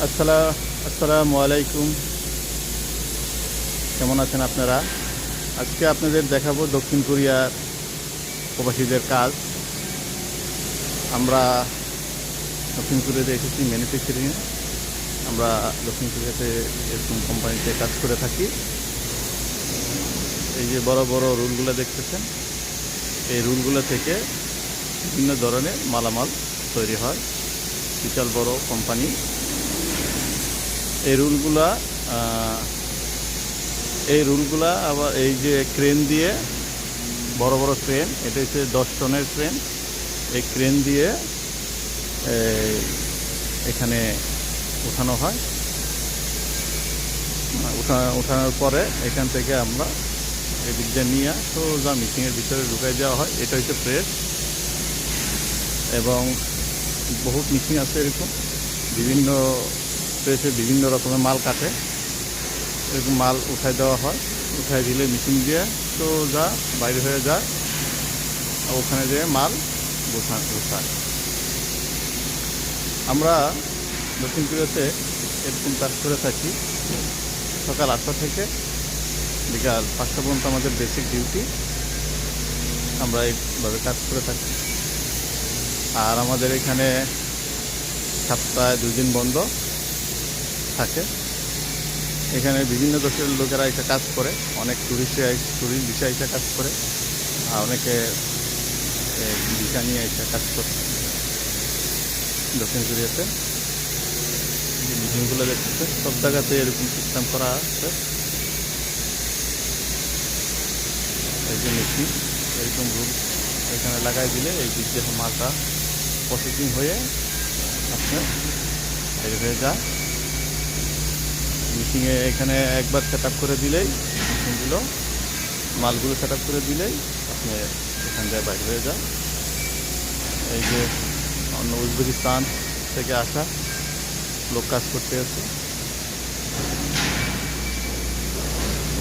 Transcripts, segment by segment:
আসসালামু আলাইকুম। কেমন আছেন আপনারা? আজকে আপনাদের দেখাবো দক্ষিণ কোরিয়ার প্রবাসীদের কাজ। আমরা দক্ষিণ কোরিয়াতে এসেছি ম্যানুফ্যাকচারিংয়ে। আমরা দক্ষিণ কোরিয়াতে এরকম কোম্পানিতে কাজ করে থাকি। এই যে বড় বড় রুলগুলো দেখতেছেন, এই রুলগুলো থেকে বিভিন্ন ধরনের মালামাল তৈরি হয়। বিশাল বড় কোম্পানি। এই রুলগুলা আবার এই যে ক্রেন দিয়ে, বড় বড় ক্রেন, এটা হচ্ছে 10 টনের ক্রেন। এই ক্রেন দিয়ে এখানে উঠানো হয়। উঠানোর পরে এখান থেকে আমরা এই দিক দিয়ে নিয়ে সোজা মেশিনের ভিতরে ঢুকাই দেওয়া হয়। এটা হচ্ছে প্রেস। এবং বহুত মেশিন আছে এরকম, বিভিন্ন প্রেসে বিভিন্ন রকমের মাল কাটে। এরকম মাল উঠাই দেওয়া হয়। উঠাই দিলে মেশিন দিয়ে সোজা বাইরে হয়ে যায়, ওখানে যেয়ে মাল বসায়। আমরা দক্ষিণ কোরিয়াতে এরকম কাজ করে থাকি। সকাল 8টা থেকে বিকাল 5টা পর্যন্ত আমাদের বেসিক ডিউটি। আমরা এইভাবে কাজ করে থাকি। আর আমাদের এখানে সপ্তাহে 2 দিন বন্ধ থাকে। এখানে বিভিন্ন দেশের লোকেরা এসে কাজ করে, অনেক টুরিস্ট ভিসা এসে কাজ করে, আর অনেকে ভিসা নিয়ে এসে কাজ করে দক্ষিণ কোরিয়াতে। যে মেশিনগুলো দেখতেছে সব জায়গাতে এরকম সিস্টেম করা আছে। এই যে মেশিন, এরকম রুল এখানে লাগাই দিলে এই দিক দিয়ে মালটা প্রসেসিং হয়ে আপনার বাইরে হয়ে যায়। মেশিনে এখানে একবার সেট আপ করে দিলেই মেশিনগুলো, মালগুলো সেট আপ করে দিলেই আপনি এখান থেকে বাইরে হয়ে যায়। এই যে অন্য উজবেকিস্তান থেকে আসা লোক কাজ করতে আছে।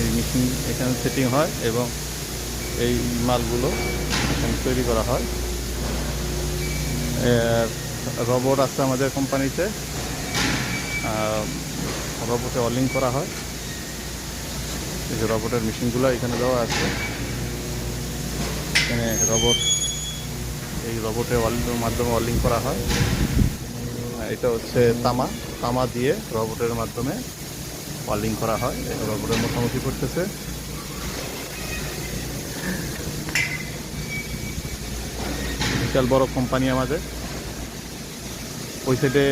এই মেশিন এখানে সেটিং হয় এবং এই মালগুলো এখানে তৈরি করা হয়। রোবট আছে আমাদের কোম্পানিতে, রোবটে ওয়েল্ডিং করা হয়। এই যে রোবটের মেশিনগুলো এখানে দেওয়া আছে। এখানে এই রোবটের মাধ্যমে ওয়েল্ডিং করা হয়। এটা হচ্ছে তামা দিয়ে রোবটের মাধ্যমে ওয়েল্ডিং করা হয়। রোবটের মুখোমুখি করতেছে। বিশাল বড় কোম্পানি আমাদের। ওই সাইডে